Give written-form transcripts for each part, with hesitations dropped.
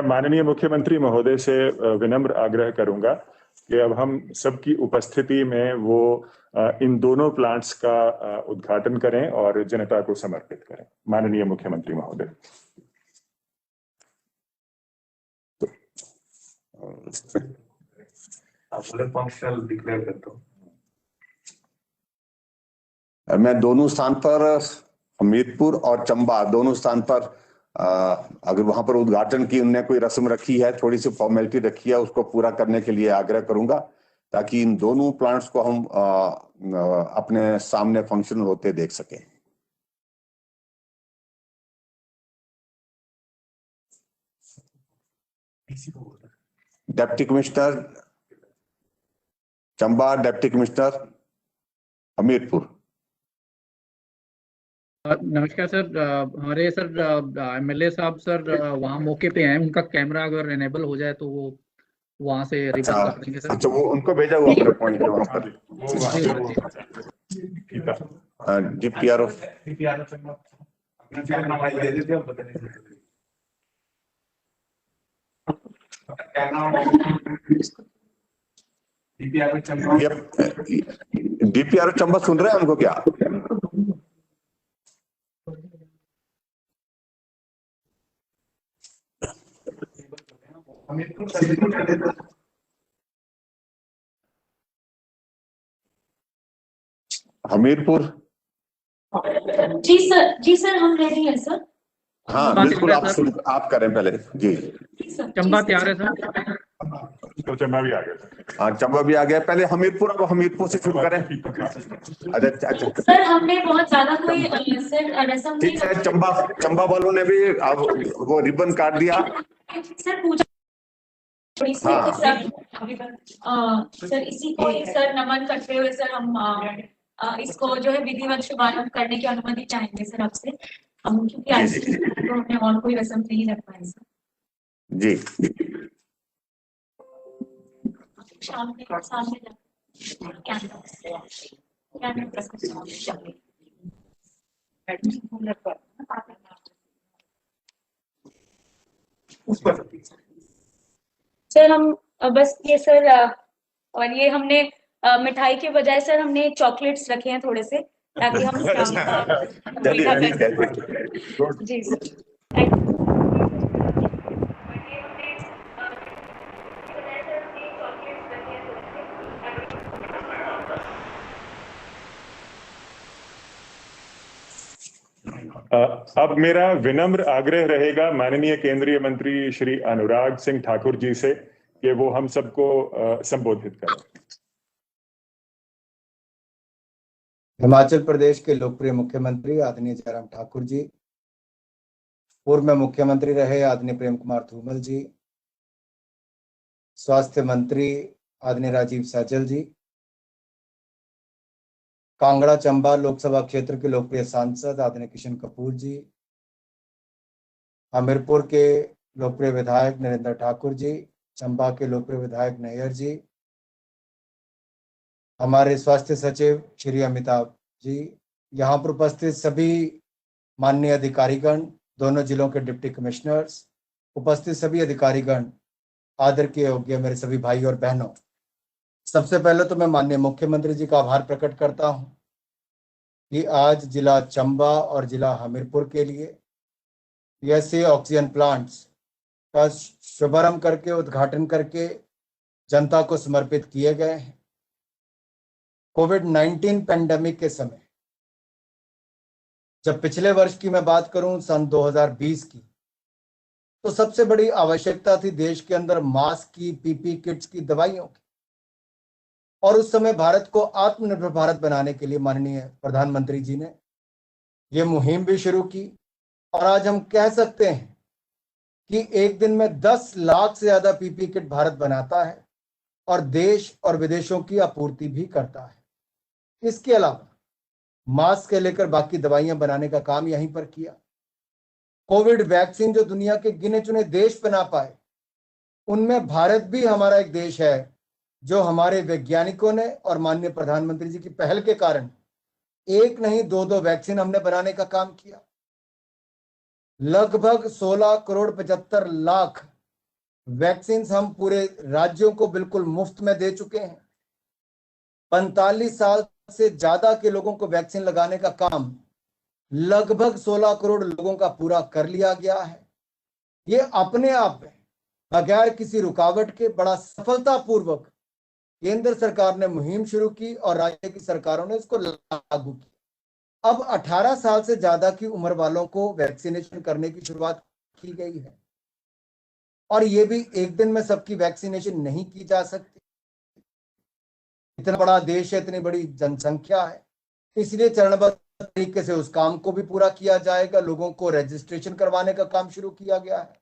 माननीय मुख्यमंत्री महोदय से विनम्र आग्रह करूंगा कि अब हम सबकी उपस्थिति में वो इन दोनों प्लांट्स का उद्घाटन करें और जनता को समर्पित करें। माननीय मुख्यमंत्री महोदय। फंक्शनल डिक्लेयर करता हूं। मैं दोनों स्थान पर, हमीरपुर और चंबा दोनों स्थान पर, अगर वहां पर उद्घाटन की उनने कोई रस्म रखी है, थोड़ी सी फॉर्मेलिटी रखी है, उसको पूरा करने के लिए आग्रह करूंगा, ताकि इन दोनों प्लांट्स को हम अपने सामने फंक्शन होते देख सकें। Deputy commissioner Chamba, deputy commissioner Hamirpur. नमस्कार सर। हमारे सर एमएलए साहब सर वहाँ मौके पे हैं, उनका कैमरा अगर एनेबल हो जाए तो वो वहाँ से रिवर्स कर देंगे सर। अच्छा, वो उनको भेजा हुआ अपने पॉइंट वहां पर। डीपीआरओ डीपीआरओ चंबा सुन रहे हैं हमको क्या? हमीरपुर। जी सर हम रेडी हैं सर। हाँ बिल्कुल, आप करें पहले जी। चंबा तैयार है सर। तो चंबा भी आ गया। हाँ चंबा भी आ गया। पहले हमीरपुर, अब हमीरपुर से शुरू करें। अच्छा सर हमने बहुत ज्यादा कोई रस्म ठीक है। चंबा वालों ने भी अब वो रिबन काट दिया सर। पूजा हाँ। सर इसी को सर नमन करते हुए सर हम इसको जो है विधिवत शुभारंभ करने की अनुमति चाहेंगे सर आपसे। हम क्योंकि आज तो हमने और कोई रस्म नहीं रख पाए सर जी। सामने सर हम बस ये सर और ये हमने मिठाई के बजाय सर हमने चॉकलेट्स रखे हैं थोड़े से, ताकि हम जी सर। अब मेरा विनम्र आग्रह रहेगा माननीय केंद्रीय मंत्री श्री अनुराग सिंह ठाकुर जी से कि वो हम सबको संबोधित करें। हिमाचल प्रदेश के लोकप्रिय मुख्यमंत्री आदरणीय जयराम ठाकुर जी, पूर्व में मुख्यमंत्री रहे आदरणीय प्रेम कुमार धूमल जी, स्वास्थ्य मंत्री आदरणीय राजीव सैजल जी, कांगड़ा चंबा लोकसभा क्षेत्र के लोकप्रिय सांसद आदरणीय किशन कपूर जी, हमीरपुर के लोकप्रिय विधायक नरेंद्र ठाकुर जी, चंबा के लोकप्रिय विधायक नैयर जी, हमारे स्वास्थ्य सचिव श्री अमिताभ जी, यहाँ पर उपस्थित सभी माननीय अधिकारीगण, दोनों जिलों के डिप्टी कमिश्नर्स, उपस्थित सभी अधिकारीगण, आदर के योग्य मेरे सभी भाई और बहनों, सबसे पहले तो मैं माननीय मुख्यमंत्री जी का आभार प्रकट करता हूं कि आज जिला चंबा और जिला हमीरपुर के लिए ऐसे ऑक्सीजन प्लांट्स का शुभारंभ करके, उद्घाटन करके जनता को समर्पित किए गए हैं। कोविड-19 पैंडेमिक के समय, जब पिछले वर्ष की मैं बात करूं सन 2020 की, तो सबसे बड़ी आवश्यकता थी देश के अंदर मास्क की, पीपी किट्स की, दवाइयों की, और उस समय भारत को आत्मनिर्भर भारत बनाने के लिए माननीय प्रधानमंत्री जी ने यह मुहिम भी शुरू की। और आज हम कह सकते हैं कि एक दिन में 10 लाख से ज्यादा पीपी किट भारत बनाता है और देश और विदेशों की आपूर्ति भी करता है। इसके अलावा मास्क से लेकर बाकी दवाइयां बनाने का काम यहीं पर किया। कोविड वैक्सीन जो दुनिया के गिने चुने देश बना पाए, उनमें भारत भी हमारा एक देश है जो हमारे वैज्ञानिकों ने और माननीय प्रधानमंत्री जी की पहल के कारण एक नहीं 2 वैक्सीन हमने बनाने का काम किया। लगभग 16 करोड़ 75 लाख वैक्सीन हम पूरे राज्यों को बिल्कुल मुफ्त में दे चुके हैं। 45 साल से ज्यादा के लोगों को वैक्सीन लगाने का काम लगभग 16 करोड़ लोगों का पूरा कर लिया गया है। ये अपने आप में बगैर किसी रुकावट के बड़ा सफलतापूर्वक केंद्र सरकार ने मुहिम शुरू की और राज्य की सरकारों ने इसको लागू किया। अब 18 साल से ज्यादा की उम्र वालों को वैक्सीनेशन करने की शुरुआत की गई है, और ये भी एक दिन में सबकी वैक्सीनेशन नहीं की जा सकती। इतना बड़ा देश है, इतनी बड़ी जनसंख्या है, इसलिए चरणबद्ध तरीके से उस काम को भी पूरा किया जाएगा। लोगों को रजिस्ट्रेशन करवाने का काम शुरू किया गया है।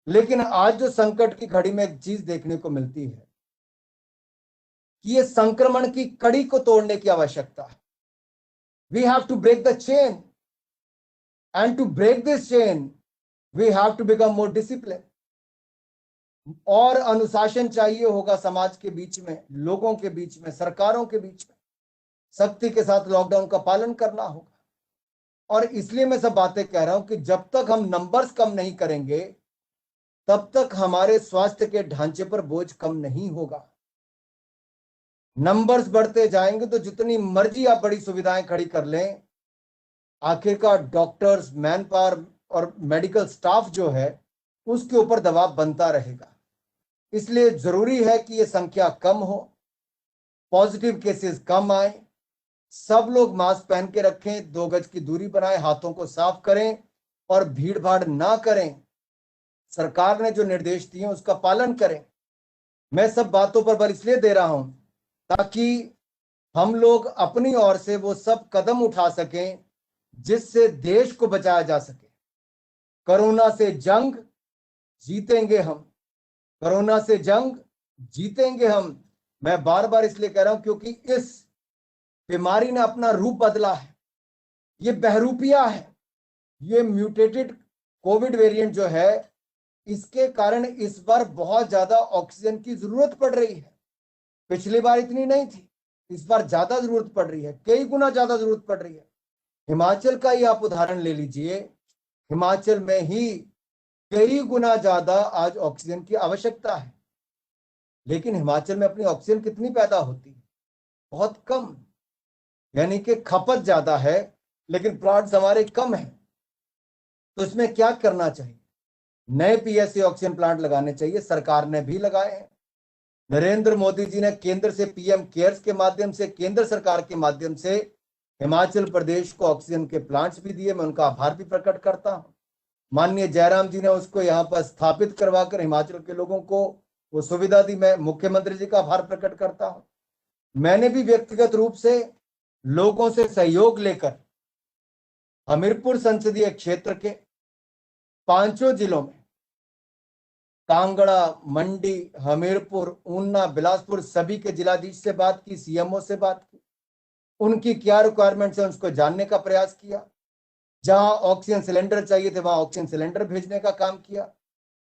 लेकिन आज जो संकट की घड़ी में एक चीज देखने को मिलती है कि ये संक्रमण की कड़ी को तोड़ने की आवश्यकता है। We have to break the chain, and to break this chain we have to become more discipline. और अनुशासन चाहिए होगा समाज के बीच में, लोगों के बीच में, सरकारों के बीच में। सख्ती के साथ लॉकडाउन का पालन करना होगा। और इसलिए मैं सब बातें कह रहा हूं कि जब तक हम नंबर्स कम नहीं करेंगे तब तक हमारे स्वास्थ्य के ढांचे पर बोझ कम नहीं होगा। नंबर्स बढ़ते जाएंगे तो जितनी मर्जी आप बड़ी सुविधाएं खड़ी कर लें, आखिरकार डॉक्टर्स, मैन पावर और मेडिकल स्टाफ जो है उसके ऊपर दबाव बनता रहेगा। इसलिए जरूरी है कि ये संख्या कम हो, पॉजिटिव केसेस कम आए, सब लोग मास्क पहन के रखें, 2 गज की दूरी बनाएं, हाथों को साफ करें और भीड़ भाड़ ना करें। सरकार ने जो निर्देश दिए उसका पालन करें। मैं सब बातों पर बल इसलिए दे रहा हूं ताकि हम लोग अपनी ओर से वो सब कदम उठा सकें जिससे देश को बचाया जा सके। कोरोना से जंग जीतेंगे हम, कोरोना से जंग जीतेंगे हम। मैं बार बार इसलिए कह रहा हूं क्योंकि इस बीमारी ने अपना रूप बदला है। ये बहरूपिया है। ये म्यूटेटेड कोविड वेरिएंट जो है, इसके कारण इस बार बहुत ज्यादा ऑक्सीजन की जरूरत पड़ रही है। पिछली बार इतनी नहीं थी, इस बार ज्यादा जरूरत पड़ रही है, कई गुना ज्यादा जरूरत पड़ रही है। हिमाचल का ही आप उदाहरण ले लीजिए, हिमाचल में ही कई गुना ज्यादा आज ऑक्सीजन की आवश्यकता है। लेकिन हिमाचल में अपनी ऑक्सीजन कितनी पैदा होती है? बहुत कम। यानी कि खपत ज्यादा है लेकिन प्लांट्स हमारे कम है। तो इसमें क्या करना चाहिए? नए पीएसए ऑक्सीजन प्लांट लगाने चाहिए। सरकार ने भी लगाए हैं। नरेंद्र मोदी जी ने केंद्र से पीएम केयर्स के माध्यम से, केंद्र सरकार के माध्यम से हिमाचल प्रदेश को ऑक्सीजन के प्लांट्स भी दिए। मैं उनका आभार भी प्रकट करता हूं। माननीय जयराम जी ने उसको यहाँ पर स्थापित करवाकर हिमाचल के लोगों को वो सुविधा दी। मैं मुख्यमंत्री जी का आभार प्रकट करता हूं। मैंने भी व्यक्तिगत रूप से लोगों से सहयोग लेकर हमीरपुर संसदीय क्षेत्र के 5 जिलों में, कांगड़ा, मंडी, हमीरपुर, ऊना, बिलासपुर, सभी के जिलाधीश से बात की, सीएमओ से बात की। उनकी क्या रिक्वायरमेंट्स है उसको जानने का प्रयास किया। जहां ऑक्सीजन सिलेंडर चाहिए थे वहां ऑक्सीजन सिलेंडर भेजने का काम किया।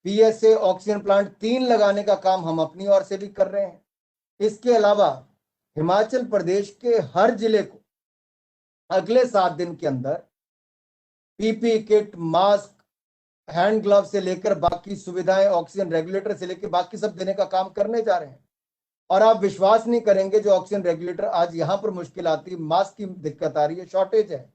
पीएसए ऑक्सीजन प्लांट 3 लगाने का काम हम अपनी ओर से भी कर रहे हैं। इसके अलावा हिमाचल प्रदेश के हर जिले को अगले 7 दिन के अंदर PP kit, mask, hand glove से लेकर बाकी सुविधाएं, ऑक्सीजन रेगुलेटर से लेकर बाकी सब देने का काम करने जा रहे हैं। और आप विश्वास नहीं करेंगे, जो ऑक्सीजन रेगुलेटर आज यहां पर मुश्किल आती है, मास्क की दिक्कत आ रही है, शॉर्टेज है,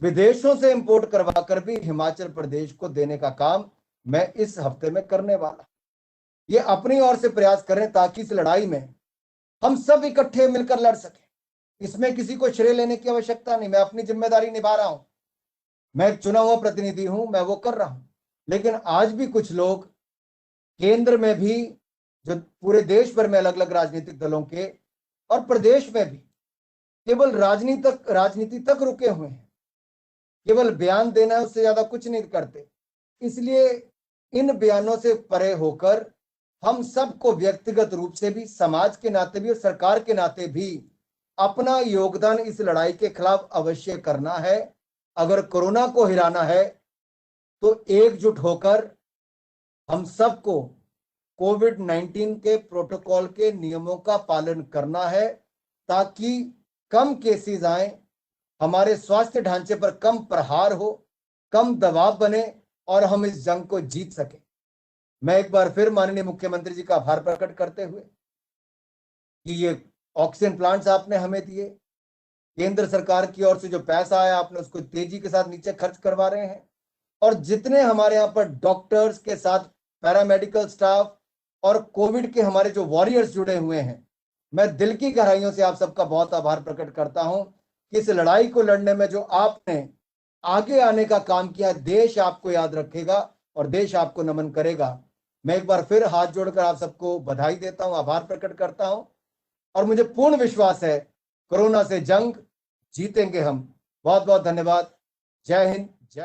विदेशों से इंपोर्ट करवा कर भी हिमाचल प्रदेश को देने का काम मैं इस हफ्ते में करने वाला। ये अपनी ओर से प्रयास करें ताकि इस लड़ाई में हम सब इकट्ठे मिलकर लड़ सके। इसमें किसी को श्रेय लेने की आवश्यकता नहीं। मैं अपनी जिम्मेदारी निभा रहा हूं, मैं एक चुना हुआ प्रतिनिधि हूं, मैं वो कर रहा हूं। लेकिन आज भी कुछ लोग केंद्र में भी, जो पूरे देश भर में अलग अलग राजनीतिक दलों के और प्रदेश में भी केवल राजनीति तक रुके हुए हैं। केवल बयान देना है, उससे ज्यादा कुछ नहीं करते। इसलिए इन बयानों से परे होकर हम सबको व्यक्तिगत रूप से भी, समाज के नाते भी और सरकार के नाते भी अपना योगदान इस लड़ाई के खिलाफ अवश्य करना है। अगर कोरोना को हिराना है तो एकजुट होकर हम सबको कोविड-19 के प्रोटोकॉल के नियमों का पालन करना है ताकि कम केसेस आए, हमारे स्वास्थ्य ढांचे पर कम प्रहार हो, कम दबाव बने और हम इस जंग को जीत सके। मैं एक बार फिर माननीय मुख्यमंत्री जी का आभार प्रकट करते हुए कि ये ऑक्सीजन प्लांट्स आपने हमें दिए, केंद्र सरकार की ओर से जो पैसा आया आपने उसको तेजी के साथ नीचे खर्च करवा रहे हैं, और जितने हमारे यहाँ पर डॉक्टर्स के साथ पैरामेडिकल स्टाफ और कोविड के हमारे जो वॉरियर्स जुड़े हुए हैं, मैं दिल की गहराइयों से आप सबका बहुत आभार प्रकट करता हूं कि इस लड़ाई को लड़ने में जो आपने आगे आने का काम किया, देश आपको याद रखेगा और देश आपको नमन करेगा। मैं एक बार फिर हाथ जोड़कर आप सबको बधाई देता हूं, आभार प्रकट करता हूं, और मुझे पूर्ण विश्वास है कोरोना से जंग जीतेंगे हम। बहुत बहुत धन्यवाद। जय हिंद, जय